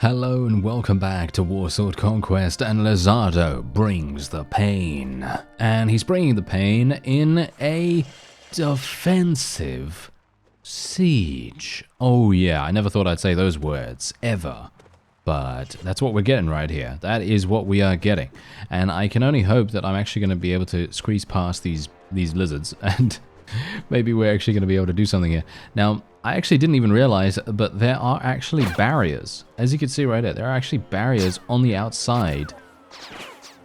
Hello and welcome back to Warsword Conquest, and Lizardo brings the pain. And he's bringing the pain in a defensive siege. Oh yeah, I never thought I'd say those words, ever. But that's what we're getting right here. That is what we are getting. And I can only hope that I'm actually going to be able to squeeze past these lizards, and maybe we're actually going to be able to do something here. Now, I actually didn't even realize, but there are actually barriers. As you can see right there, there are actually barriers on the outside.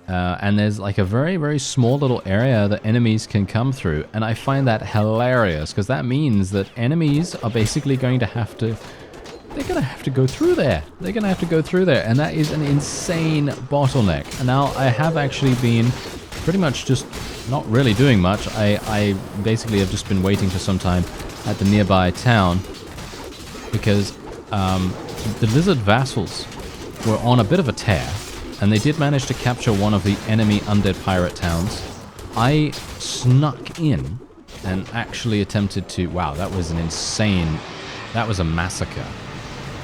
And there's like a very, very small little area that enemies can come through. And I find that hilarious, because that means that enemies are basically going to have to... They're going to have to go through there. They're going to have to go through there. And that is an insane bottleneck. And now I have actually been pretty much just not really doing much. I basically have just been waiting for some time at the nearby town, because the lizard vassals were on a bit of a tear, and they did manage to capture one of the enemy undead pirate towns. I snuck in and actually attempted to... Wow, that was an insane... That was a massacre.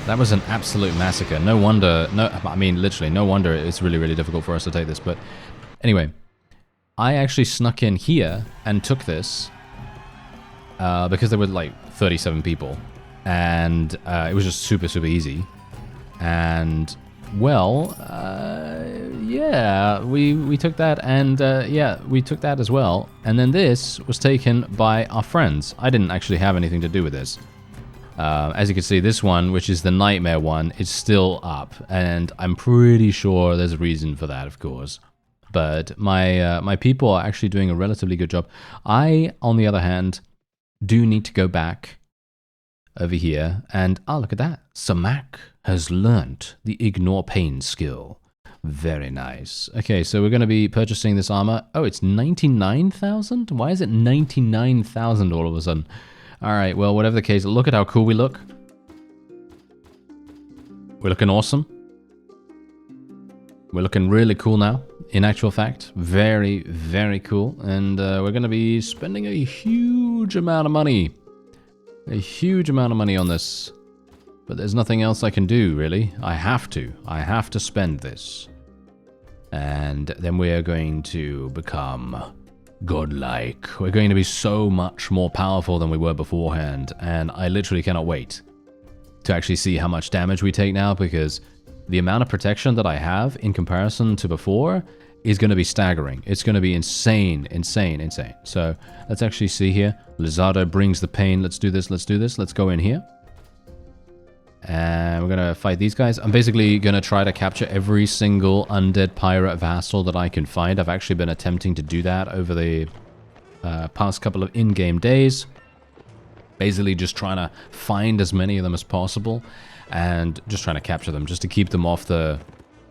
That was an absolute massacre. No wonder... I mean, literally, no wonder it's really, really difficult for us to take this. But anyway, I actually snuck in here and took this. Because there were like 37 people, and it was just super, super easy. And, well, yeah, we took that, and yeah, we took that as well. And then this was taken by our friends. I didn't actually have anything to do with this. As you can see, this one, which is the nightmare one, is still up, and I'm pretty sure there's a reason for that, of course. But my people are actually doing a relatively good job. I, on the other hand, do need to go back over here, and look at that. Samak has learnt the ignore pain skill. Very nice. Okay, so we're going to be purchasing this armor. Oh, it's 99,000? Why is it 99,000 all of a sudden? Alright, well, whatever the case, look at how cool we look. We're looking awesome. We're looking really cool now. In actual fact, very, very cool. And we're going to be spending a huge amount of money. A huge amount of money on this. But there's nothing else I can do, really. I have to. I have to spend this. And then we are going to become godlike. We're going to be so much more powerful than we were beforehand. And I literally cannot wait to actually see how much damage we take now, because the amount of protection that I have in comparison to before is going to be staggering. It's going to be insane, insane, insane. So let's actually see here. Lizardo brings the pain. Let's do this. Let's do this. Let's go in here. And we're going to fight these guys. I'm basically going to try to capture every single undead pirate vassal that I can find. I've actually been attempting to do that over the past couple of in-game days. Basically just trying to find as many of them as possible, and just trying to capture them, just to keep them off the,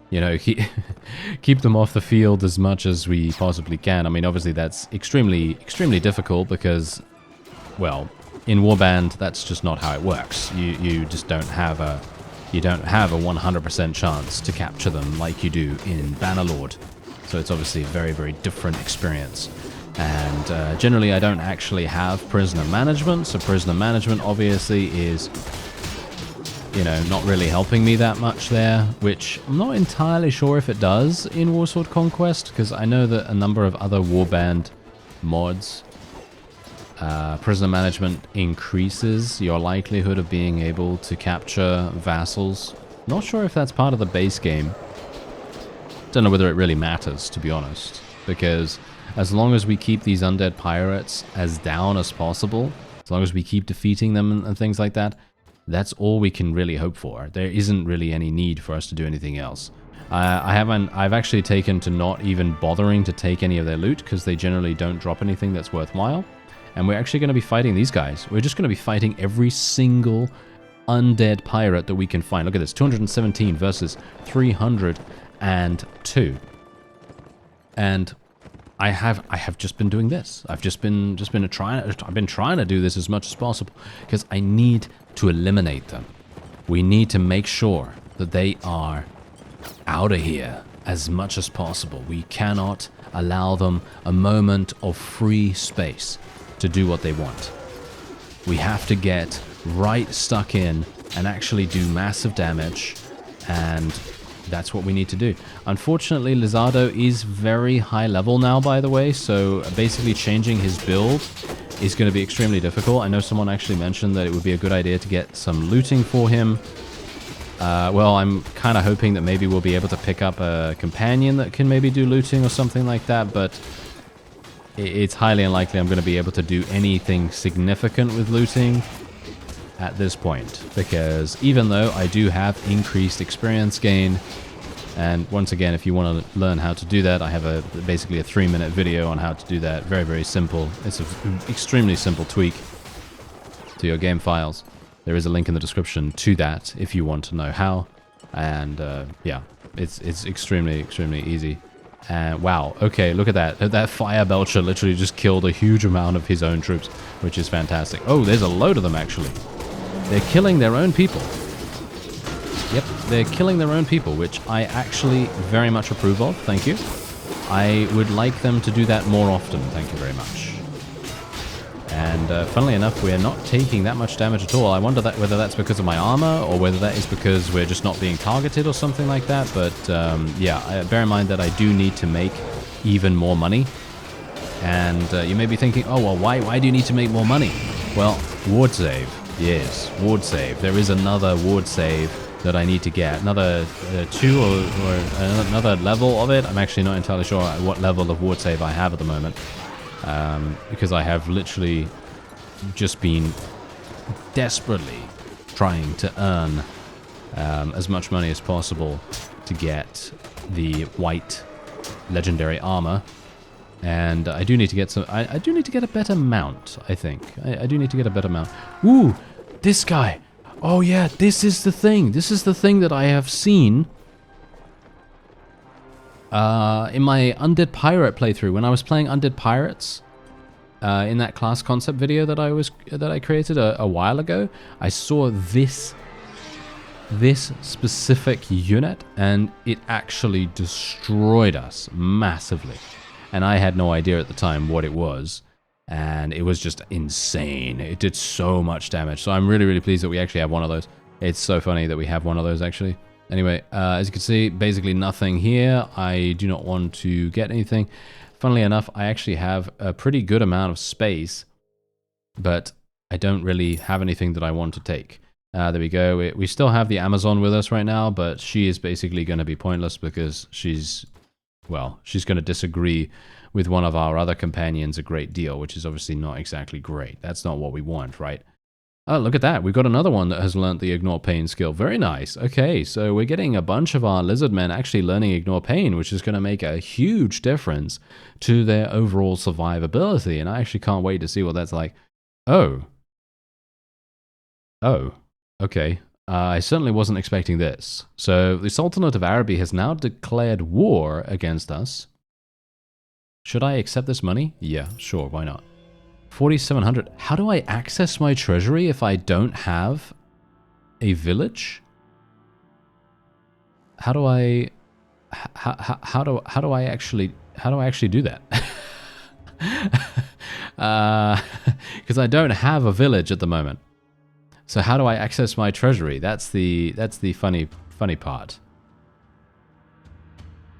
you know, keep them off the field as much as we possibly can. I mean, obviously that's extremely, extremely difficult because, well, in Warband, that's just not how it works. You just don't have a 100% chance to capture them like you do in Bannerlord. So it's obviously a very, very different experience. And generally, I don't actually have prisoner management, so prisoner management obviously is, you know, not really helping me that much there, which I'm not entirely sure if it does in Warsword Conquest, because I know that a number of other Warband mods, prisoner management increases your likelihood of being able to capture vassals. Not sure if that's part of the base game. Don't know whether it really matters, to be honest, because as long as we keep these undead pirates as down as possible, as long as we keep defeating them and things like that, that's all we can really hope for. There isn't really any need for us to do anything else. I've actually taken to not even bothering to take any of their loot, because they generally don't drop anything that's worthwhile. And we're actually going to be fighting these guys. We're just going to be fighting every single undead pirate that we can find. Look at this, 217 versus 302. And I have just been doing this. I've been trying to do this as much as possible, because I need to eliminate them. We need to make sure that they are out of here as much as possible. We cannot allow them a moment of free space to do what they want. We have to get right stuck in and actually do massive damage And that's what we need to do. Unfortunately, Lizardo is very high level now, by the way, so basically changing his build is going to be extremely difficult. I know someone actually mentioned that it would be a good idea to get some looting for him. Well, I'm kind of hoping that maybe we'll be able to pick up a companion that can maybe do looting or something like that, but it's highly unlikely I'm going to be able to do anything significant with looting at this point, because even though I do have increased experience gain, and once again, if you want to learn how to do that, I have basically a 3-minute video on how to do that. Very, very simple. It's an extremely simple tweak to your game files. There is a link in the description to that if you want to know how. And yeah, it's extremely, extremely easy. And wow, okay, look at that. That fire belcher literally just killed a huge amount of his own troops, which is fantastic. Oh, there's a load of them actually. They're killing their own people. Yep, they're killing their own people, which I actually very much approve of. Thank you. I would like them to do that more often. Thank you very much. And funnily enough, we're not taking that much damage at all. I wonder whether that's because of my armor or whether that is because we're just not being targeted or something like that. But yeah, bear in mind that I do need to make even more money. And you may be thinking, oh, well, why do you need to make more money? Well, ward save. Yes, ward save. There is another ward save that I need to get. Another 2 or another level of it. I'm actually not entirely sure what level of ward save I have at the moment. Because I have literally just been desperately trying to earn as much money as possible to get the white legendary armor. And I do need to get some... I do need to get a better mount, I think. I do need to get a better mount. Ooh, this guy. Oh yeah, this is the thing. This is the thing that I have seen in my Undead Pirate playthrough. When I was playing Undead Pirates, in that class concept video that I created a while ago, I saw this specific unit, and it actually destroyed us massively. And I had no idea at the time what it was, and it was just insane. It did so much damage. So I'm really, really pleased that we actually have one of those. It's so funny that we have one of those, actually. Anyway, as you can see, basically nothing here. I do not want to get anything. Funnily enough, I actually have a pretty good amount of space, but I don't really have anything that I want to take. There we go. We still have the Amazon with us right now, but she is basically going to be pointless because she's going to disagree with one of our other companions a great deal, which is obviously not exactly great. That's not what we want, right? Oh, look at that. We've got another one that has learnt the Ignore Pain skill. Very nice. Okay, so we're getting a bunch of our lizardmen actually learning Ignore Pain, which is going to make a huge difference to their overall survivability, and I actually can't wait to see what that's like. Oh. Oh. Okay. I certainly wasn't expecting this. So the Sultanate of Araby has now declared war against us. Should I accept this money? Yeah, sure, why not? 4,700. How do I access my treasury if I don't have a village? How do I actually do that? Because I don't have a village at the moment. So how do I access my treasury? That's the funny part.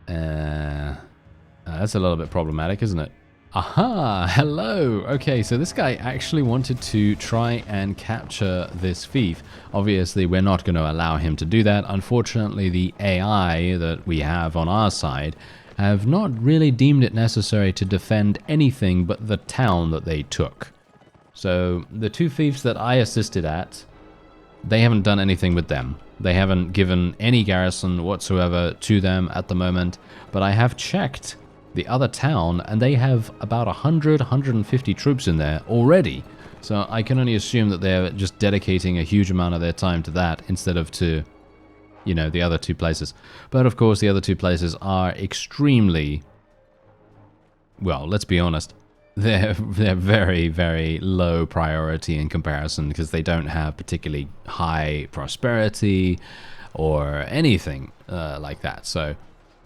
That's a little bit problematic, isn't it? Aha! Hello! Okay, so this guy actually wanted to try and capture this thief. Obviously, we're not going to allow him to do that. Unfortunately, the AI that we have on our side have not really deemed it necessary to defend anything but the town that they took. So, the 2 thieves that I assisted at, they haven't done anything with them. They haven't given any garrison whatsoever to them at the moment, but I have checked the other town, and they have about 150 troops in there already. So I can only assume that they're just dedicating a huge amount of their time to that instead of to, you know, the other 2 places. But of course, the other 2 places are extremely, well, let's be honest, they're very, very low priority in comparison because they don't have particularly high prosperity or anything like that. So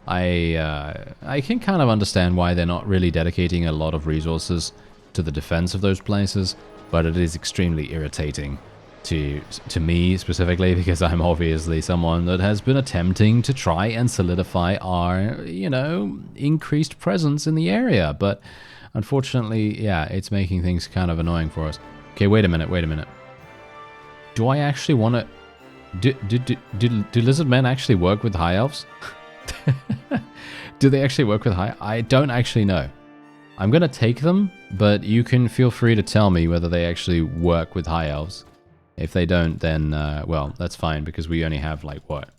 I can kind of understand why they're not really dedicating a lot of resources to the defense of those places, but it is extremely irritating to me specifically, because I'm obviously someone that has been attempting to try and solidify our, you know, increased presence in the area. But unfortunately, yeah, it's making things kind of annoying for us. Okay, wait a minute. Do I actually want to... Do lizard men actually work with high elves? Do they actually work with high... I don't actually know. I'm going to take them, but you can feel free to tell me whether they actually work with high elves. If they don't, then, well, that's fine, because we only have, like, what,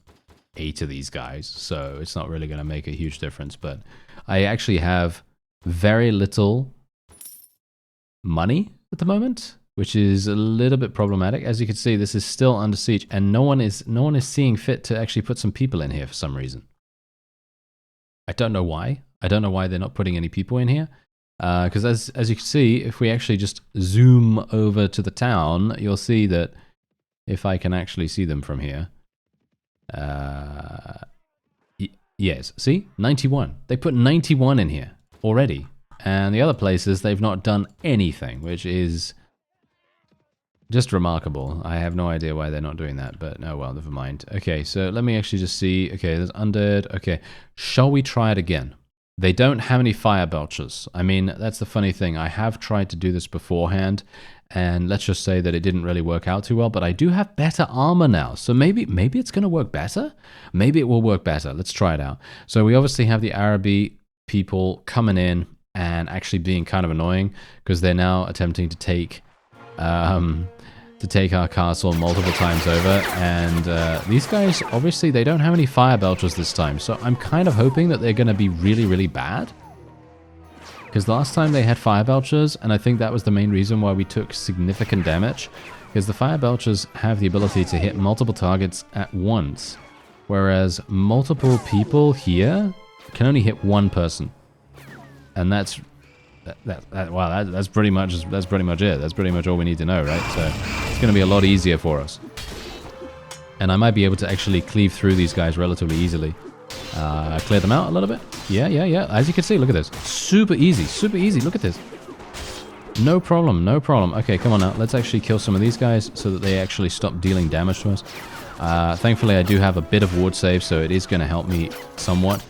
8 of these guys, so it's not really going to make a huge difference. But I actually have very little money at the moment, which is a little bit problematic. As you can see, this is still under siege, and no one is seeing fit to actually put some people in here for some reason. I don't know why. I don't know why they're not putting any people in here. Because as you can see, if we actually just zoom over to the town, you'll see that if I can actually see them from here. Yes, see? 91. They put 91 in here already. And the other places, they've not done anything, which is just remarkable. I have no idea why they're not doing that, but no, well, never mind. Okay, so let me actually just see. Okay, there's undead. Okay, shall we try it again? They don't have any fire belchers. I mean, that's the funny thing. I have tried to do this beforehand, and let's just say that it didn't really work out too well, but I do have better armor now. So maybe it's going to work better? Maybe it will work better. Let's try it out. So we obviously have the Araby people coming in and actually being kind of annoying, because they're now attempting to take our castle multiple times over, and these guys, obviously, they don't have any fire belchers this time, so I'm kind of hoping that they're going to be really, really bad, because last time they had fire belchers, and I think that was the main reason why we took significant damage, because the fire belchers have the ability to hit multiple targets at once, whereas multiple people here can only hit one person, and that's pretty much it. That's pretty much all we need to know, right? So it's going to be a lot easier for us. And I might be able to actually cleave through these guys relatively easily. Clear them out a little bit. Yeah. As you can see, look at this. Super easy. Look at this. No problem. Okay, come on now. Let's actually kill some of these guys so that they actually stop dealing damage to us. Thankfully, I do have a bit of ward save, so it is going to help me somewhat.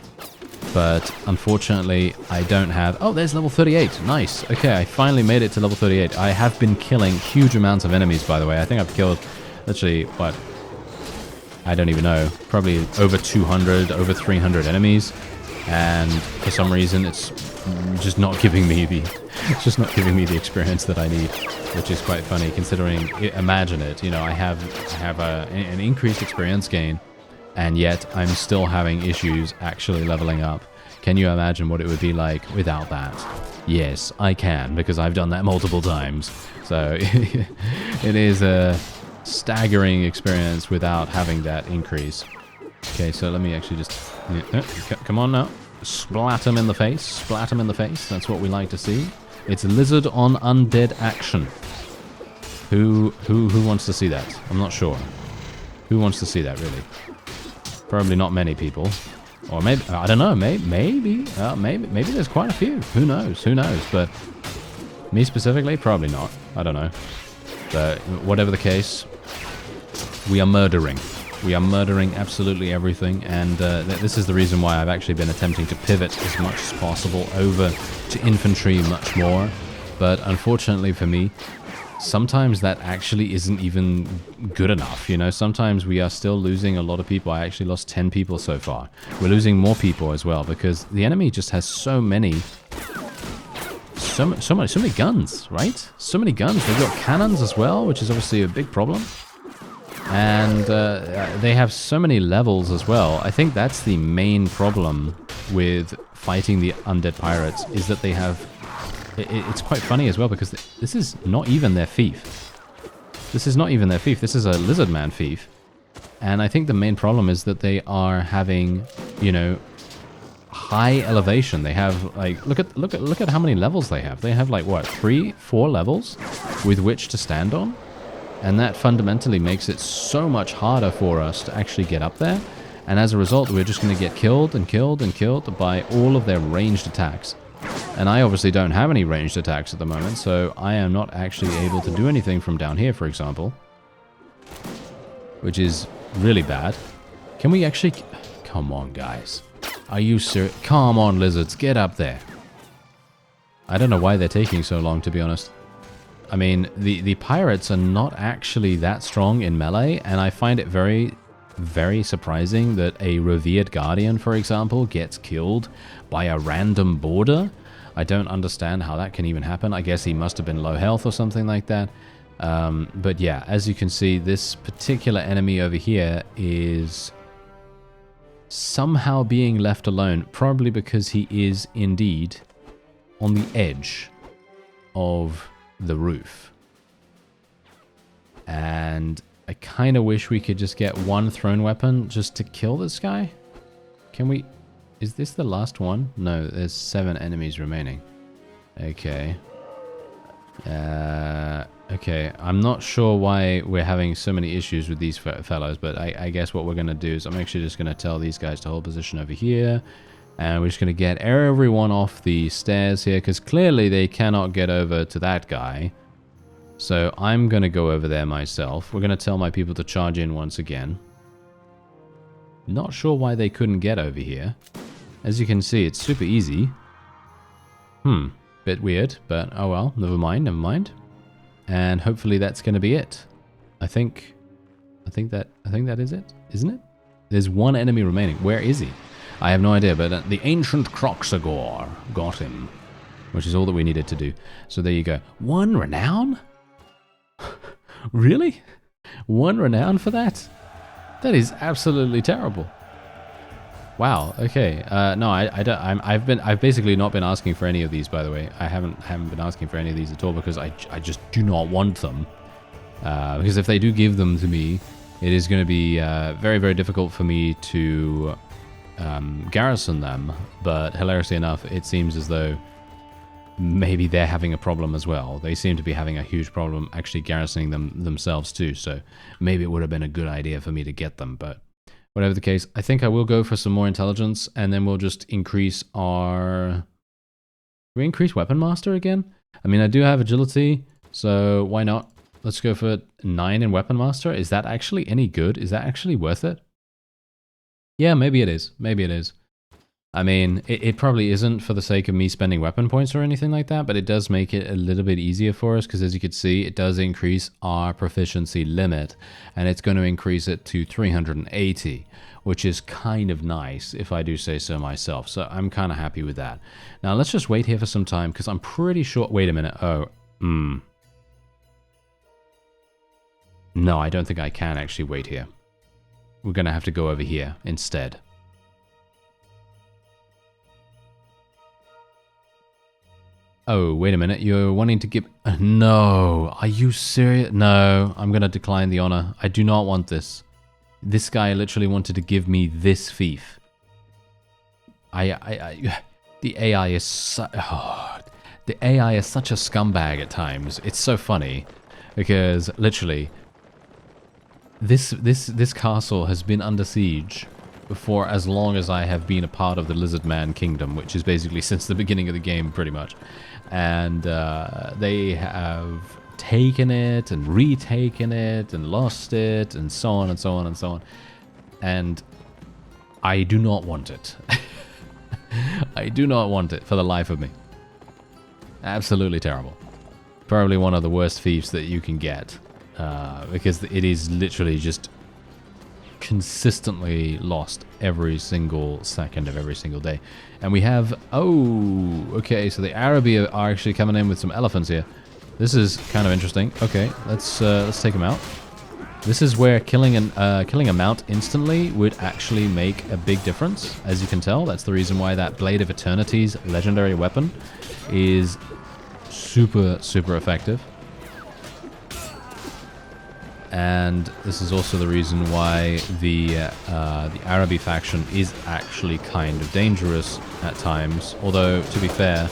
But unfortunately, I don't have... Oh, there's level 38. Nice. Okay, I finally made it to level 38. I have been killing huge amounts of enemies, by the way. I think I've killed, literally, what? I don't even know. Probably over 200, over 300 enemies. And for some reason, it's just not giving me the... It's just not giving me the experience that I need, which is quite funny, considering... Imagine it, you know, I have an increased experience gain, and yet I'm still having issues actually leveling up. Can you imagine what it would be like without that? Yes, I can, because I've done that multiple times. So it is a staggering experience without having that increase. Okay, so let me actually just... Come on now. Splat him in the face. Splat him in the face. That's what we like to see. It's lizard on undead action. Who wants to see that? I'm not sure. Who wants to see that, really? Probably not many people, or maybe, I don't know, maybe there's quite a few. Who knows? But me specifically, probably not. I don't know. But whatever the case, we are murdering. We are murdering absolutely everything, and this is the reason why I've actually been attempting to pivot as much as possible over to infantry much more. But unfortunately for me, sometimes that actually isn't even good enough, you know. Sometimes we are still losing a lot of people. I actually lost 10 people so far. We're losing more people as well, because the enemy just has so many guns, right? So many guns. They've got cannons as well, which is obviously a big problem. And they have so many levels as well. I think that's the main problem with fighting the undead pirates, is that they have... It's quite funny as well, because this is not even their fief. This is not even their fief. This is a LIZARDMAN fief. And I think the main problem is that they are having, you know, high elevation. They have, like, look at how many levels they have. They have, like, what, 3, 4 levels with which to stand on? And that fundamentally makes it so much harder for us to actually get up there. And as a result, we're just going to get killed and killed and killed by all of their ranged attacks. And I obviously don't have any ranged attacks at the moment, so I am not actually able to do anything from down here, for example. which is really bad. Can we actually... Come on, guys. Are you serious? Come on, lizards, get up there. I don't know why they're taking so long, to be honest. I mean, the pirates are not actually that strong in melee, and I find it very, very surprising that a revered guardian, for example, gets killed by a random boarder. I don't understand how that can even happen. I guess he must have been low health or something like that. But yeah, as you can see, this particular enemy over here is somehow being left alone, probably because he is indeed on the edge of the roof. And I kind of wish we could just get one thrown weapon just to kill this guy. Can we... Is this the last one? No, there's 7 enemies remaining. Okay. Okay, I'm not sure why we're having so many issues with these fellows, but I guess what we're going to do is I'm actually just going to tell these guys to hold position over here. And we're just going to get everyone off the stairs here, because clearly they cannot get over to that guy. So I'm going to go over there myself. We're going to tell my people to charge in once again. Not sure why they couldn't get over here. As you can see, it's super easy. Bit weird, but oh well, never mind, never mind. And hopefully that's going to be it. I think that is it, isn't it? There's one enemy remaining. Where is he? I have no idea, but the ancient Croxagore got him, which is all that we needed to do. So there you go. 1 renown? Really? 1 renown for that? That is absolutely terrible. Wow. Okay. No, I've basically not been asking for any of these, by the way. I haven't been asking for any of these at all because I just do not want them. Because if they do give them to me, it is going to be very, very difficult for me to garrison them. But hilariously enough, it seems as though maybe they're having a problem as well. They seem to be having a huge problem actually garrisoning them themselves too. So maybe it would have been a good idea for me to get them, but whatever the case, I think I will go for some more intelligence, and then we'll just increase our... Can we increase Weapon Master again? I mean, I do have agility, so why not? Let's go for 9 in Weapon Master. Is that actually any good? Is that actually worth it? Yeah, maybe it is. Maybe it is. I mean, it probably isn't for the sake of me spending weapon points or anything like that, but it does make it a little bit easier for us, because as you can see, it does increase our proficiency limit, and it's going to increase it to 380, which is kind of nice, if I do say so myself. So I'm kind of happy with that. Now, let's just wait here for some time, because I'm pretty sure... Wait a minute. No, I don't think I can actually wait here. We're going to have to go over here instead. Oh, wait a minute. You're wanting to give... No. Are you serious? No. I'm going to decline the honor. I do not want this. This guy literally wanted to give me this fief. The AI is the AI is such a scumbag at times. It's so funny. Because, literally, this castle has been under siege for as long as I have been a part of the LIZARDMAN kingdom, which is basically since the beginning of the game, pretty much. And they have taken it and retaken it and lost it and so on and so on and so on. And I do not want it. I do not want it for the life of me. Absolutely terrible. Probably one of the worst fiefs that you can get. Because it is literally just consistently lost every single second of every single day. And we have... Oh, okay, so the Arabi are actually coming in with some elephants here. This is kind of interesting. Okay, let's take them out. This is where killing a mount instantly would actually make a big difference, as you can tell. That's the reason why that Blade of Eternity's legendary weapon is super, super effective. And this is also the reason why the Arabi faction is actually kind of dangerous at times. Although, to be fair,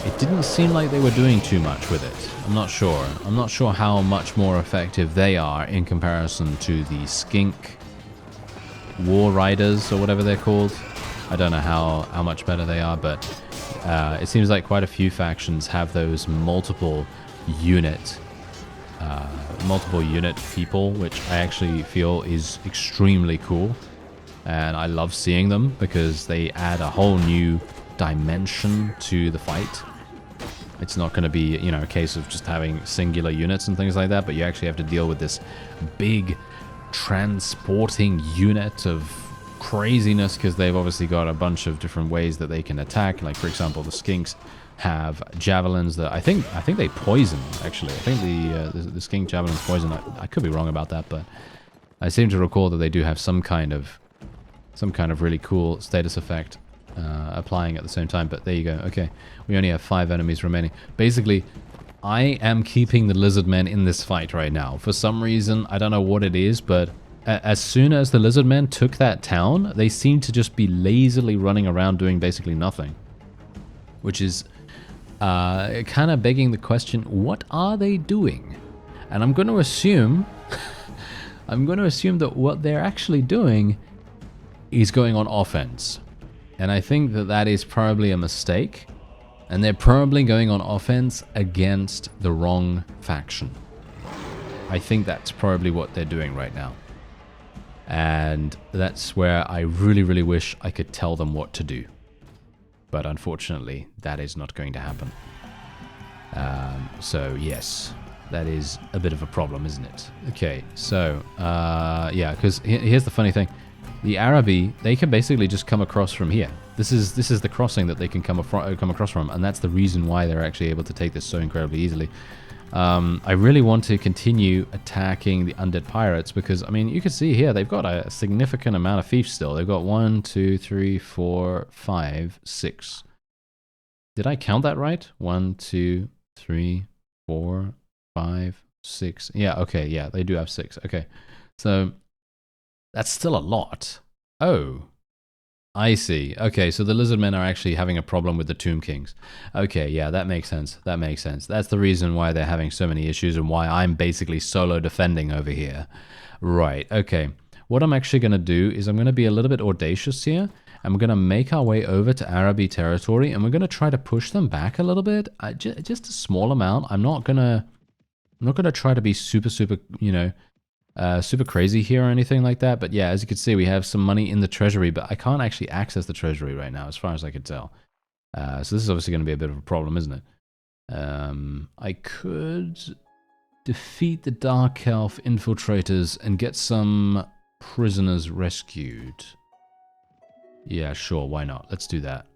it didn't seem like they were doing too much with it. I'm not sure. I'm not sure how much more effective they are in comparison to the Skink War Riders, or whatever they're called. I don't know how much better they are, but it seems like quite a few factions have those multiple unit multiple unit people, which I actually feel is extremely cool. And I love seeing them because they add a whole new dimension to the fight. It's not going to be, you know, a case of just having singular units and things like that, but you actually have to deal with this big transporting unit of craziness because they've obviously got a bunch of different ways that they can attack. Like, for example, the skinks have javelins that I think they poison, actually. I think the skink javelins poison. I could be wrong about that, but I seem to recall that they do have some kind of really cool status effect applying at the same time. But there you go. Okay, we only have 5 enemies remaining. Basically, I am keeping the Lizardmen in this fight right now. For some reason, I don't know what it is, but as soon as the Lizardmen took that town, they seem to just be lazily running around doing basically nothing. Which is kind of begging the question, what are they doing? And I'm going to assume... I'm going to assume that what they're actually doing is going on offense. And I think that that is probably a mistake. And they're probably going on offense against the wrong faction. I think that's probably what they're doing right now. And that's where I really, really wish I could tell them what to do. But unfortunately, that is not going to happen. So yes, that is a bit of a problem, isn't it? Okay, so yeah, because here's the funny thing. The Arabi, they can basically just come across from here. This is the crossing that they can come across from, and that's the reason why they're actually able to take this so incredibly easily. I really want to continue attacking the undead pirates because, I mean, you can see here, they've got a significant amount of fiefs still. They've got 1, 2, 3, 4, 5, 6. Did I count that right? 1, 2, 3, 4, 5, 6. Yeah, okay, yeah, they do have 6. Okay, so that's still a lot. Oh, I see. Okay, so the Lizardmen are actually having a problem with the Tomb Kings. Okay, yeah, that makes sense. That makes sense. That's the reason why they're having so many issues and why I'm basically solo defending over here. Right, okay. What I'm actually going to do is I'm going to be a little bit audacious here. And we're going to make our way over to Arabi territory and we're going to try to push them back a little bit. Just a small amount. I'm not going to try to be super, you know, super crazy here or anything like that. But yeah, as you can see, we have some money in the treasury, but I can't actually access the treasury right now, as far as I can tell. So this is obviously going to be a bit of a problem, isn't it? I could defeat the Dark Elf infiltrators and get some prisoners rescued. Yeah, sure, why not? Let's do that.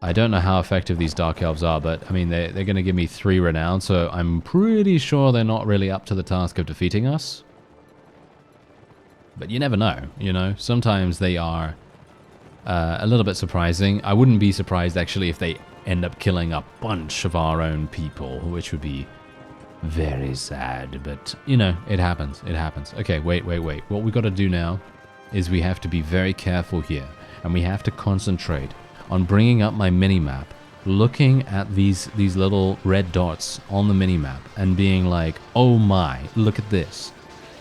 I don't know how effective these Dark Elves are, but, I mean, they're going to give me 3 renown, so I'm pretty sure they're not really up to the task of defeating us. But you never know, you know? Sometimes they are a little bit surprising. I wouldn't be surprised, actually, if they end up killing a bunch of our own people, which would be very sad, but, you know, it happens. It happens. Okay, wait. What we got to do now is we have to be very careful here, and we have to concentrate on bringing up my mini-map, looking at these little red dots on the mini-map, and being like, oh my, look at this.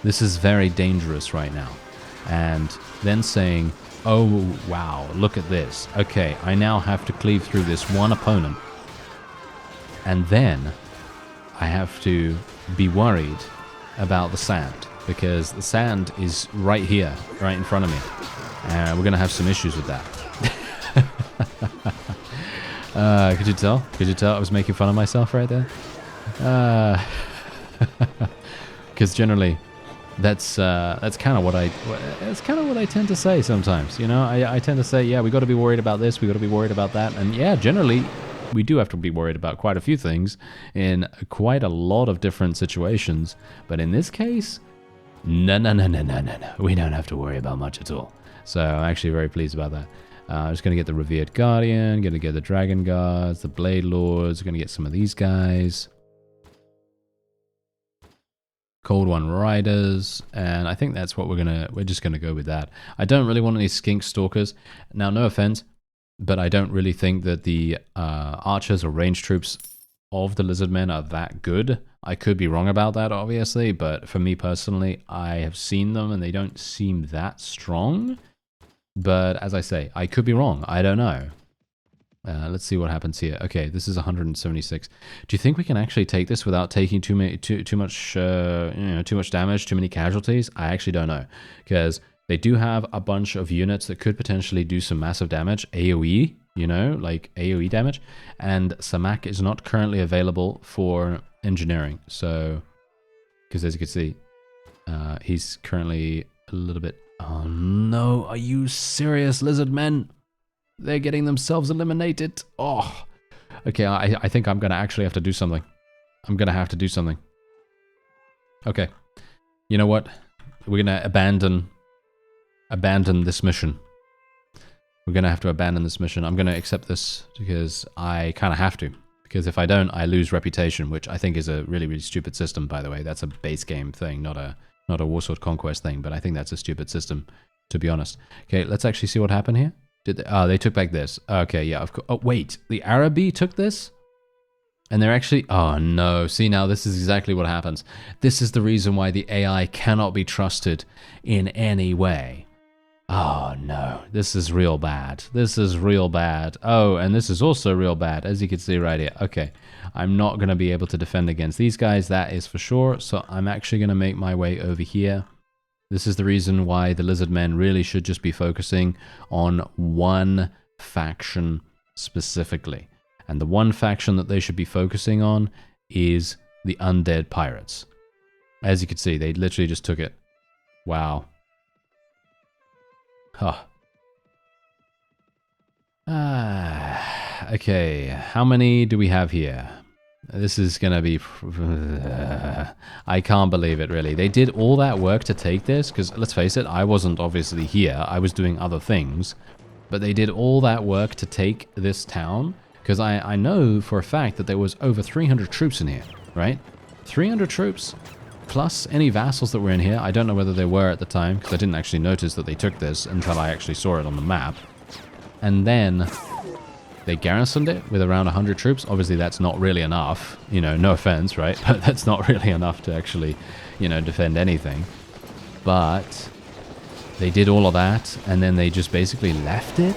This is very dangerous right now. And then saying, oh wow, look at this. Okay, I now have to cleave through this one opponent. And then I have to be worried about the sand, because the sand is right here, right in front of me. And we're going to have some issues with that. Could you tell? Could you tell I was making fun of myself right there? Because generally, that's kind of what I tend to say sometimes. You know, I tend to say, yeah, we got to be worried about this, we got to be worried about that, and yeah, generally, we do have to be worried about quite a few things in quite a lot of different situations. But in this case, no, we don't have to worry about much at all. So I'm actually very pleased about that. I'm just going to get the Revered Guardian, going to get the Dragon Guards, the Blade Lords, going to get some of these guys. Cold One Riders, and I think that's what we're just going to go with that. I don't really want any Skink Stalkers. Now, no offense, but I don't really think that the archers or range troops of the Lizardmen are that good. I could be wrong about that, obviously, but for me personally, I have seen them and they don't seem that strong. But as I say, I could be wrong. I don't know. Let's see what happens here. Okay, this is 176. Do you think we can actually take this without taking too much damage, too many casualties? I actually don't know, because they do have a bunch of units that could potentially do some massive damage, AoE, you know, like AoE damage, and Samak is not currently available for engineering. So, because as you can see, he's currently a little bit. Oh no! Are you serious, Lizardmen? They're getting themselves eliminated. Oh, okay. I think I'm gonna actually have to do something. I'm gonna have to do something. Okay. You know what? We're gonna abandon this mission. We're gonna have to abandon this mission. I'm gonna accept this because I kind of have to. Because if I don't, I lose reputation, which I think is a really, really stupid system. By the way, that's a base game thing, not a Warsword Conquest thing. But I think that's a stupid system, to be honest. Okay, let's actually see what happened here. Did they, oh, they took back this. Okay, yeah, of course. Oh, wait, the Arabi took this? And they're actually, oh no, see now this is exactly what happens. This is the reason why the AI cannot be trusted in any way. Oh no, this is real bad. This is real bad. Oh, and this is also real bad, as you can see right here. Okay, I'm not going to be able to defend against these guys, that is for sure. So I'm actually going to make my way over here. This is the reason why the Lizardmen really should just be focusing on one faction specifically. And the one faction that they should be focusing on is the Undead Pirates. As you can see, they literally just took it. Wow. Huh. Okay, how many do we have here? This is gonna be... I can't believe it, really. They did all that work to take this, because let's face it, I wasn't obviously here. I was doing other things. But they did all that work to take this town, because I know for a fact that there was over 300 troops in here, right? 300 troops, plus any vassals that were in here. I don't know whether they were at the time, because I didn't actually notice that they took this until I actually saw it on the map. And then they garrisoned it with around 100 troops. Obviously, that's not really enough. You know, no offense, right? But that's not really enough to actually, you know, defend anything. But they did all of that, and then they just basically left it?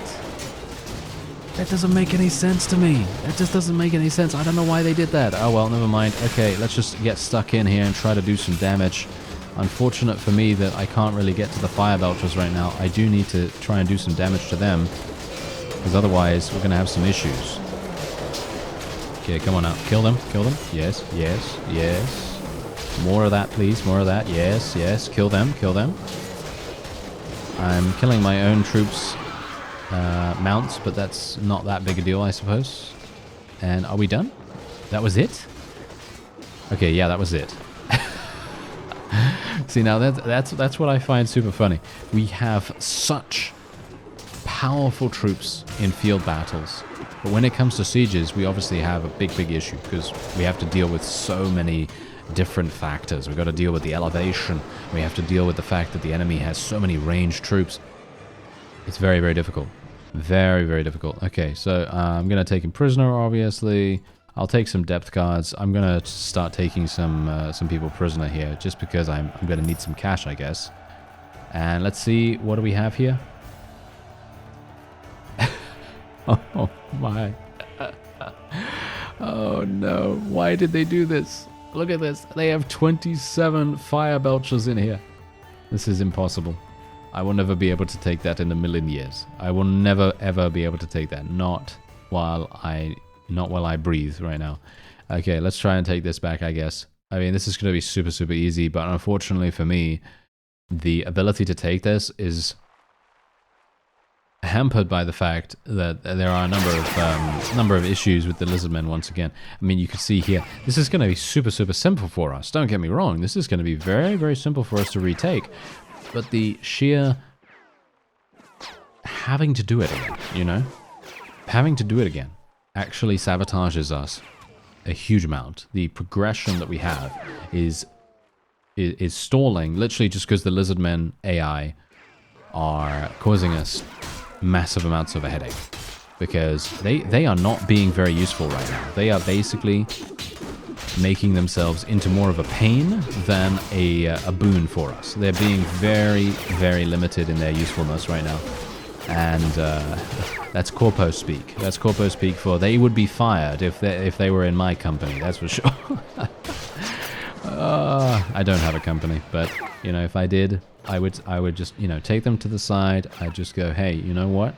That doesn't make any sense to me. That just doesn't make any sense. I don't know why they did that. Oh, well, never mind. Okay, let's just get stuck in here and try to do some damage. Unfortunate for me that I can't really get to the fire belchers right now. I do need to try and do some damage to them, because otherwise we're going to have some issues. Okay, come on out. Kill them. Kill them. Yes, yes, yes. More of that, please. More of that. Yes, yes. Kill them. Kill them. I'm killing my own troops' mounts, but that's not that big a deal, I suppose. And are we done? That was it? Okay, yeah, that was it. See, now that's what I find super funny. We have such powerful troops in field battles, but when it comes to sieges, we obviously have a big issue, because we have to deal with so many different factors. We've got to deal with the elevation. We have to deal with the fact that the enemy has so many ranged troops. It's very difficult. Very difficult. Okay, so I'm going to take him prisoner, obviously. I'll take some depth guards. I'm going to start taking some people prisoner here, just because I'm going to need some cash, I guess. And let's see, what do we have here? Oh my. Oh no, why did they do this? Look at this, they have 27 fire belchers in here. This is impossible. I will never be able to take that in a million years. I will never ever be able to take that. Not while I breathe right now. Okay, let's try and take this back, I guess. I mean, this is going to be super easy, but unfortunately for me, the ability to take this is hampered by the fact that there are a number of issues with the Lizardmen once again. I mean, you can see here, this is going to be super simple for us. Don't get me wrong, this is going to be very simple for us to retake. But the sheer having to do it again, you know? Having to do it again actually sabotages us a huge amount. The progression that we have is stalling, literally just because the Lizardmen AI are causing us massive amounts of a headache, because they are not being very useful right now. They are basically making themselves into more of a pain than a boon for us. They're being very limited in their usefulness right now. And that's Corpo speak. That's Corpo speak for they would be fired if they were in my company, that's for sure. I don't have a company, but, you know, if I did, I would just, you know, take them to the side. I'd just go, hey, you know what?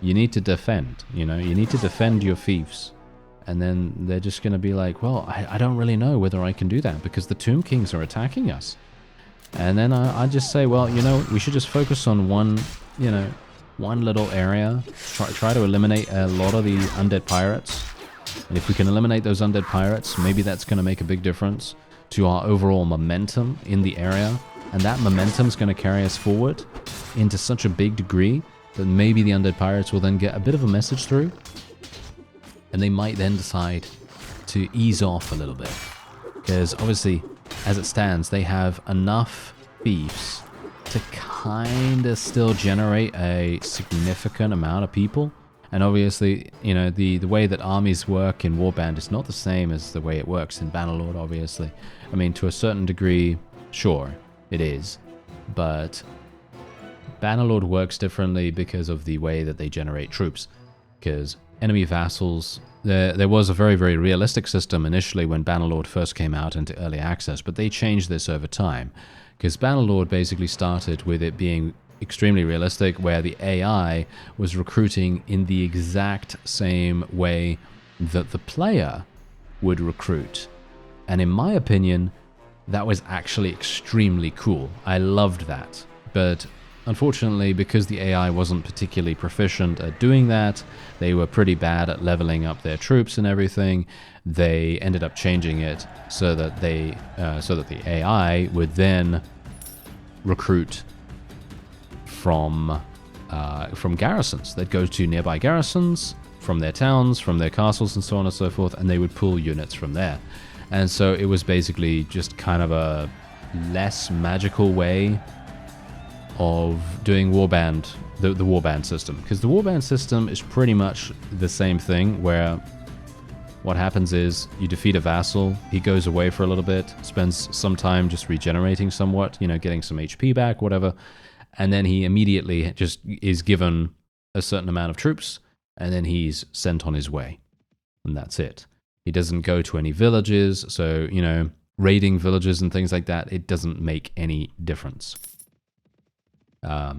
You need to defend, you know? You need to defend your fiefs. And then they're just going to be like, well, I don't really know whether I can do that because the Tomb Kings are attacking us. And then I just say, well, you know, we should just focus on one, you know, one little area. Try to eliminate a lot of the undead pirates. And if we can eliminate those undead pirates, maybe that's going to make a big difference to our overall momentum in the area. And that momentum is going to carry us forward into such a big degree that maybe the undead pirates will then get a bit of a message through. And they might then decide to ease off a little bit. Because obviously, as it stands, they have enough thieves to kind of still generate a significant amount of people. And obviously, you know, the way that armies work in Warband is not the same as the way it works in Bannerlord, obviously. I mean, to a certain degree, sure, it is. But Bannerlord works differently because of the way that they generate troops. Because enemy vassals, there was a very, very realistic system initially when Bannerlord first came out into early access, but they changed this over time. Because Bannerlord basically started with it being extremely realistic, where the AI was recruiting in the exact same way that the player would recruit. And in my opinion, that was actually extremely cool. I loved that. But unfortunately, because the AI wasn't particularly proficient at doing that, they were pretty bad at leveling up their troops and everything. They ended up changing it so that the AI would then recruit from garrisons. They'd go to nearby garrisons from their towns, from their castles, and so on and so forth, and they would pull units from there. And so it was basically just kind of a less magical way of doing Warband, the Warband system. Because the Warband system is pretty much the same thing, where what happens is you defeat a vassal, he goes away for a little bit, spends some time just regenerating somewhat, you know, getting some HP back, whatever, and then he immediately just is given a certain amount of troops, and then he's sent on his way. And that's it. He doesn't go to any villages, so, you know, raiding villages and things like that, it doesn't make any difference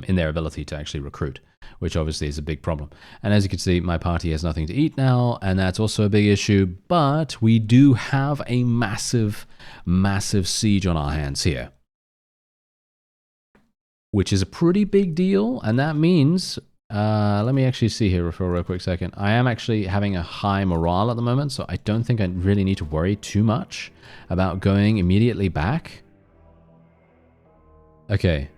in their ability to actually recruit, which obviously is a big problem. And as you can see, my party has nothing to eat now, and that's also a big issue, but we do have a massive, massive siege on our hands here, which is a pretty big deal, and that means, let me actually see here for a real quick second. I am actually having a high morale at the moment, so I don't think I really need to worry too much about going immediately back. Okay.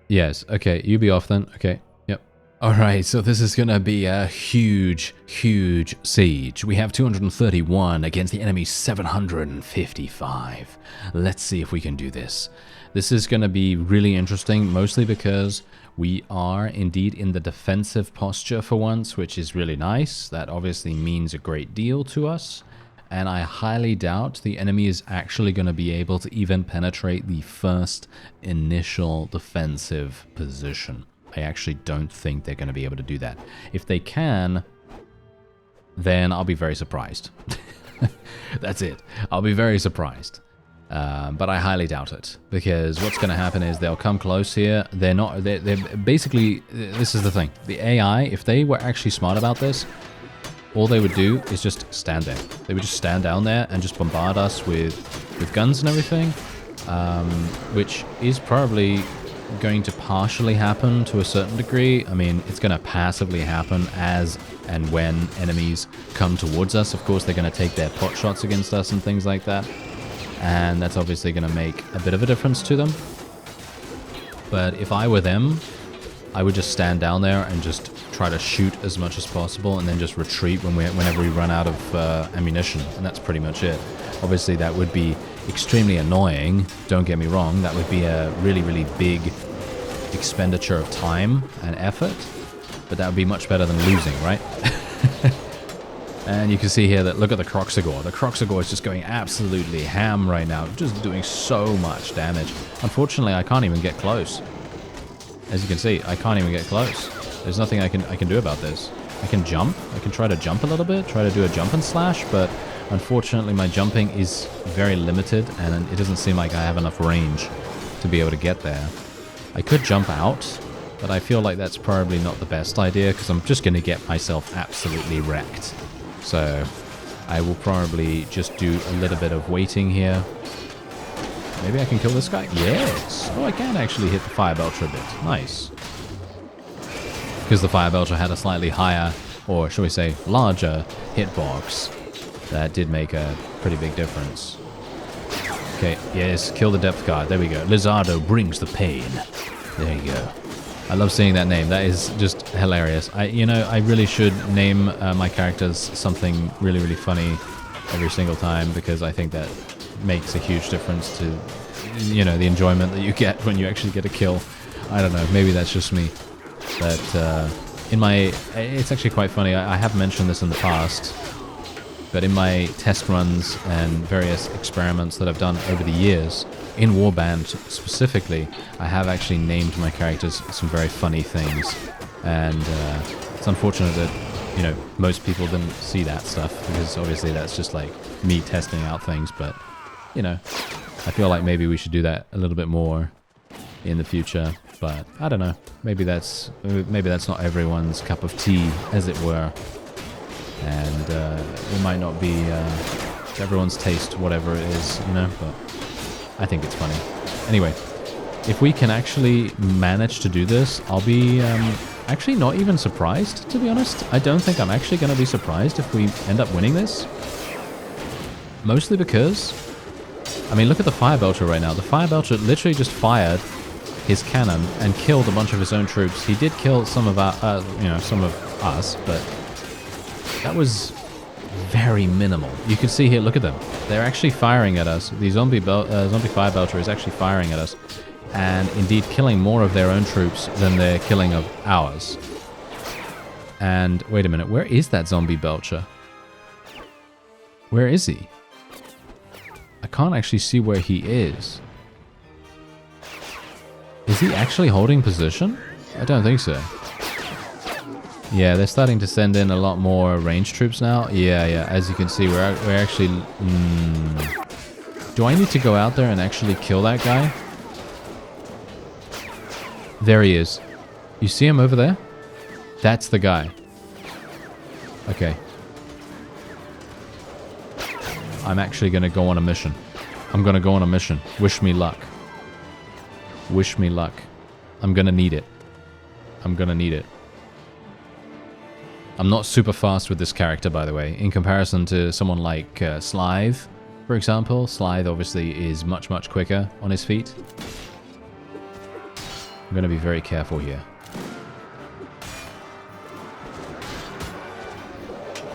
Yes, okay, you be off then. Okay, yep. Alright, so this is gonna be a huge, huge siege. We have 231 against the enemy's 755. Let's see if we can do this. This is gonna be really interesting, mostly because we are indeed in the defensive posture for once, which is really nice. That obviously means a great deal to us. And I highly doubt the enemy is actually going to be able to even penetrate the first initial defensive position. I actually don't think they're going to be able to do that. If they can, then I'll be very surprised. That's it. I'll be very surprised. But I highly doubt it, because what's going to happen is they'll come close here. They're basically, this is the thing. The AI, if they were actually smart about this, all they would do is just stand there. They would just stand down there and just bombard us with guns and everything, which is probably going to partially happen to a certain degree. I mean, it's going to passively happen as and when enemies come towards us. Of course, they're going to take their pot shots against us and things like that, and that's obviously going to make a bit of a difference to them. But if I were them, I would just stand down there and just try to shoot as much as possible, and then just retreat whenever we run out of ammunition, and that's pretty much it. Obviously, that would be extremely annoying, don't get me wrong. That would be a really, really big expenditure of time and effort, but that would be much better than losing, right? And you can see here that, look at the Croxagore. The Croxagore is just going absolutely ham right now, just doing so much damage. Unfortunately, I can't even get close. As you can see, I can't even get close. There's nothing I can do about this. I can jump. I can try to jump a little bit, try to do a jump and slash, but unfortunately my jumping is very limited and it doesn't seem like I have enough range to be able to get there. I could jump out, but I feel like that's probably not the best idea because I'm just going to get myself absolutely wrecked. So I will probably just do a little bit of waiting here. Maybe I can kill this guy? Yes! Oh, I can actually hit the Fire Belcher a bit. Nice. Because the Fire Belcher had a slightly higher, or shall we say, larger hitbox. That did make a pretty big difference. Okay, yes, kill the depth guard. There we go. Lizardo brings the pain. There you go. I love seeing that name. That is just hilarious. I really should name my characters something really, really funny every single time because I think that makes a huge difference to, the enjoyment that you get when you actually get a kill. I don't know. Maybe that's just me. But it's actually quite funny. I have mentioned this in the past. But in my test runs and various experiments that I've done over the years, in Warband specifically, I have actually named my characters some very funny things. And it's unfortunate that, most people didn't see that stuff, because obviously that's just like me testing out things. But, I feel like maybe we should do that a little bit more in the future. But I don't know. Maybe that's not everyone's cup of tea, as it were. And it might not be everyone's taste, whatever it is, but I think it's funny. Anyway, if we can actually manage to do this, I'll be actually not even surprised, to be honest. I don't think I'm actually going to be surprised if we end up winning this. Mostly because, look at the Fire Belcher right now. The Fire Belcher literally just fired his cannon and killed a bunch of his own troops. He did kill some of our, some of us, but that was very minimal. You can see here, look at them. They're actually firing at us. The zombie Fire Belcher is actually firing at us. And indeed killing more of their own troops than they're killing of ours. And wait a minute, where is that zombie Belcher? Where is he? I can't actually see where he is. Is he actually holding position? I don't think so. Yeah, they're starting to send in a lot more ranged troops now. Yeah. As you can see, we're actually... Do I need to go out there and actually kill that guy? There he is. You see him over there? That's the guy. Okay. I'm actually going to go on a mission. I'm going to go on a mission. Wish me luck. Wish me luck. I'm going to need it. I'm going to need it. I'm not super fast with this character, by the way, in comparison to someone like Slythe, for example. Slythe obviously is much, much quicker on his feet. I'm going to be very careful here.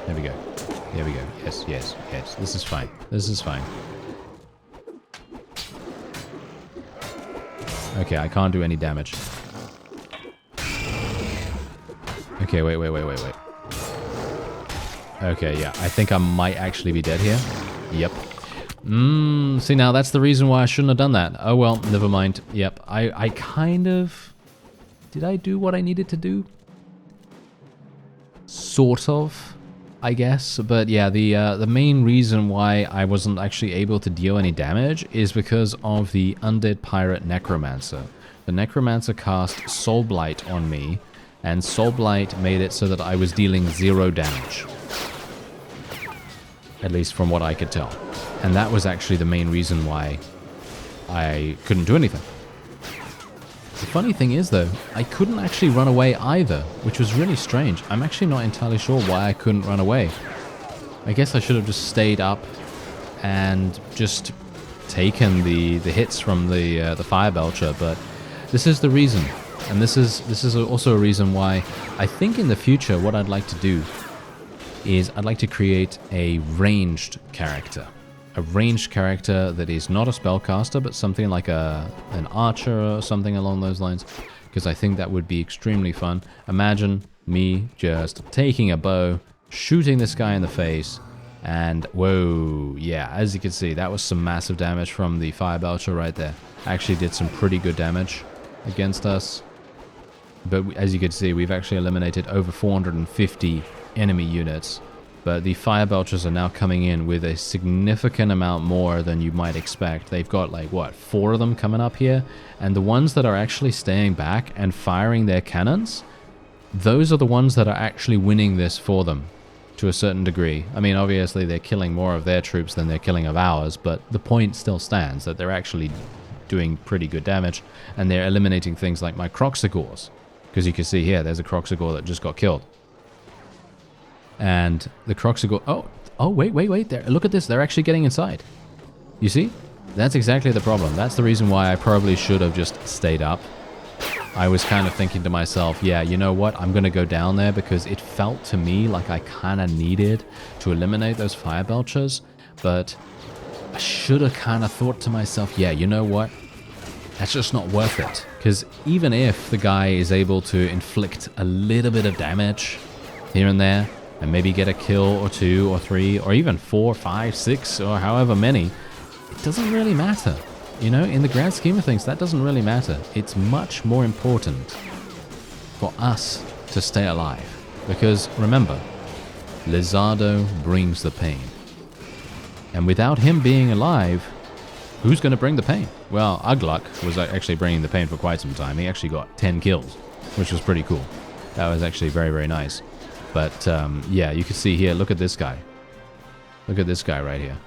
There we go. There we go. Yes, yes, yes. This is fine. This is fine. Okay, I can't do any damage. Okay, wait. Okay, yeah. I think I might actually be dead here. Yep. See, now that's the reason why I shouldn't have done that. Oh well, never mind. Yep. I kind of... Did I do what I needed to do? Sort of, I guess. But yeah, the main reason why I wasn't actually able to deal any damage is because of the Undead Pirate Necromancer. The Necromancer cast Soul Blight on me, and Soul Blight made it so that I was dealing 0 damage. At least from what I could tell. And that was actually the main reason why I couldn't do anything. The funny thing is, though, I couldn't actually run away either, which was really strange. I'm actually not entirely sure why I couldn't run away. I guess I should have just stayed up and just taken the hits from the Fire Belcher, but this is the reason. And this is also a reason why I think in the future what I'd like to do is I'd like to create a ranged character. A ranged character that is not a spellcaster, but something like an archer or something along those lines. Because I think that would be extremely fun. Imagine me just taking a bow, shooting this guy in the face, and whoa, yeah, as you can see, that was some massive damage from the Fire Belcher right there. Actually did some pretty good damage against us. But as you can see, we've actually eliminated over 450 enemy units. But the fire belchers are now coming in with a significant amount more than you might expect. They've got like, what, 4 of them coming up here? And the ones that are actually staying back and firing their cannons, those are the ones that are actually winning this for them to a certain degree. I mean, obviously they're killing more of their troops than they're killing of ours, but the point still stands that they're actually doing pretty good damage, and they're eliminating things like my Croxagores. Because you can see here, there's a Croxagore that just got killed. And the Croxagore... Oh, wait. There, look at this. They're actually getting inside. You see? That's exactly the problem. That's the reason why I probably should have just stayed up. I was kind of thinking to myself, yeah, you know what? I'm going to go down there because it felt to me like I kind of needed to eliminate those fire belchers. But I should have kind of thought to myself, yeah, you know what? That's just not worth it. Because even if the guy is able to inflict a little bit of damage here and there, and maybe get a kill or 2 or 3 or even 4, 5, 6 or however many, it doesn't really matter. You know, in the grand scheme of things, that doesn't really matter. It's much more important for us to stay alive. Because remember, Lizardo brings the pain. And without him being alive, who's going to bring the pain? Well, Ugluk was actually bringing the pain for quite some time. He actually got 10 kills, which was pretty cool. That was actually very, very nice. But, yeah, you can see here, look at this guy. Look at this guy right here.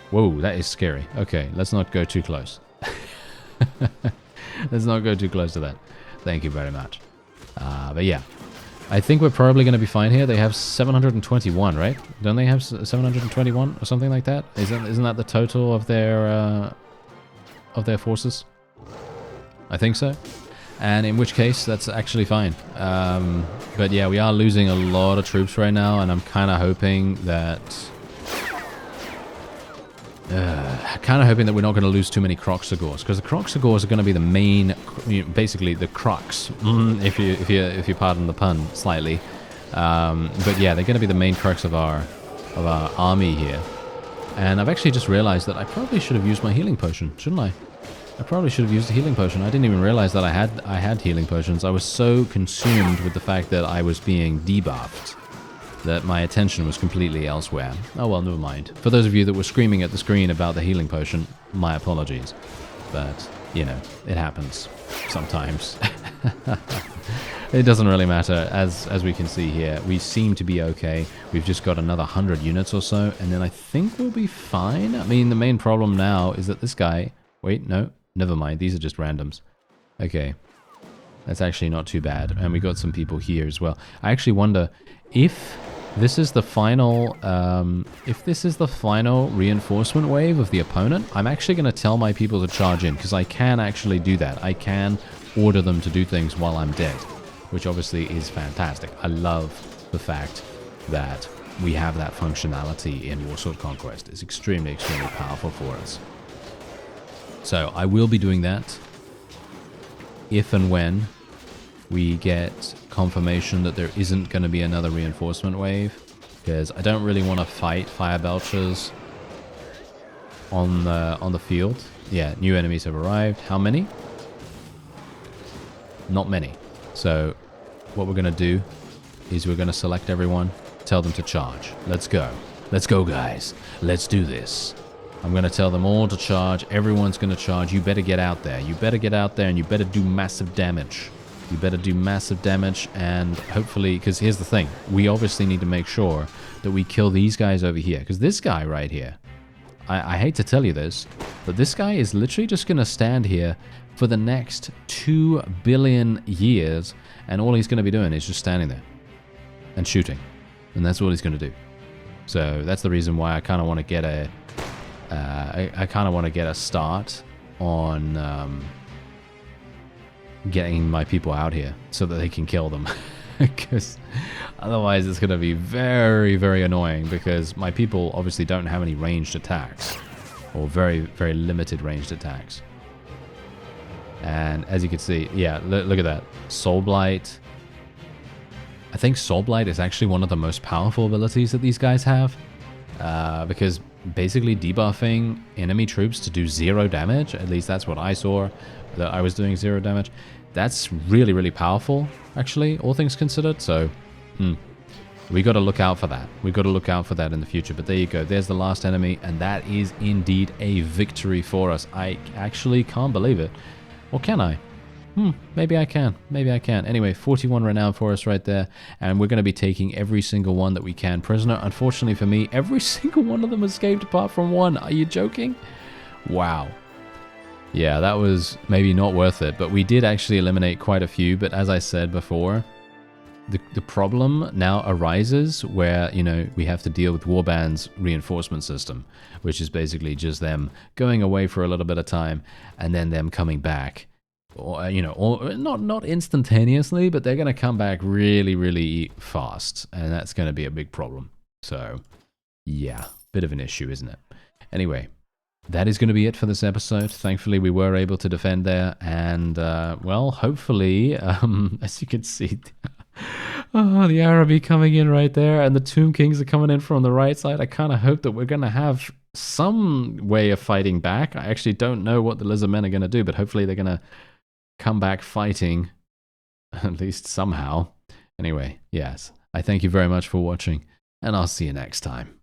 Whoa, that is scary. Okay, let's not go too close. Let's not go too close to that. Thank you very much. But yeah, I think we're probably going to be fine here. They have 721, right? Don't they have 721 or something like that? Isn't that the total of their forces? I think so. And in which case, that's actually fine. But yeah, we are losing a lot of troops right now, and I'm kind of hoping that... we're not going to lose too many Croxagores, because the Croxagores are going to be the main, basically the crux, if you pardon the pun slightly. But yeah, they're going to be the main crux of our army here. And I've actually just realized that I probably should have used my healing potion, shouldn't I? I probably should have used a healing potion. I didn't even realize that I had healing potions. I was so consumed with the fact that I was being debuffed that my attention was completely elsewhere. Oh well, never mind. For those of you that were screaming at the screen about the healing potion, my apologies. But, you know, it happens sometimes. It doesn't really matter. As we can see here, we seem to be okay. We've just got another 100 units or so, and then I think we'll be fine. I mean, the main problem now is that this guy... Wait, no. Never mind, these are just randoms. Okay. That's actually not too bad. And we got some people here as well. I actually wonder if this is the final reinforcement wave of the opponent. I'm actually going to tell my people to charge in, because I can actually do that. I can order them to do things while I'm dead, which obviously is fantastic. I love the fact that we have that functionality in Warsword Conquest. It's extremely, extremely powerful for us. So I will be doing that if and when we get confirmation that there isn't going to be another reinforcement wave, because I don't really want to fight fire belchers on the field. Yeah, new enemies have arrived. How many? Not many. So what we're going to do is we're going to select everyone, tell them to charge. Let's go. Let's go, guys. Let's do this. I'm going to tell them all to charge. Everyone's going to charge. You better get out there. You better get out there, and you better do massive damage. You better do massive damage, and hopefully, because here's the thing. We obviously need to make sure that we kill these guys over here. Because this guy right here, I hate to tell you this, but this guy is literally just going to stand here for the next 2 billion years, and all he's going to be doing is just standing there and shooting. And that's what he's going to do. So that's the reason why I kind of want to get a... I kind of want to get a start on getting my people out here so that they can kill them. Because otherwise it's going to be very, very annoying, because my people obviously don't have any ranged attacks, or very, very limited ranged attacks. And as you can see, yeah, look at that. Soul Blight. I think Soul Blight is actually one of the most powerful abilities that these guys have, because basically debuffing enemy troops to do 0 damage, at least that's what I saw, that I was doing 0 damage. That's really, really powerful, actually, all things considered. So, we got to look out for that. We got to look out for that in the future. But there you go. There's the last enemy, and that is indeed a victory for us. I actually can't believe it. Or can I? Maybe I can. Maybe I can. Anyway, 41 renown for us right there. And we're going to be taking every single one that we can prisoner. Unfortunately for me, every single one of them escaped apart from one. Are you joking? Wow. Yeah, that was maybe not worth it. But we did actually eliminate quite a few. But as I said before, the problem now arises where, you know, we have to deal with Warband's reinforcement system, which is basically just them going away for a little bit of time and then them coming back. Or, you know, or not instantaneously, but they're going to come back really, really fast, and that's going to be a big problem. So, yeah, bit of an issue, isn't it? Anyway, that is going to be it for this episode. Thankfully, we were able to defend there, and, well, hopefully, as you can see, oh, the Araby coming in right there, and the Tomb Kings are coming in from the right side. I kind of hope that we're going to have some way of fighting back. I actually don't know what the Lizardmen are going to do, but hopefully they're going to come back fighting, at least somehow. Anyway, yes, I thank you very much for watching, and I'll see you next time.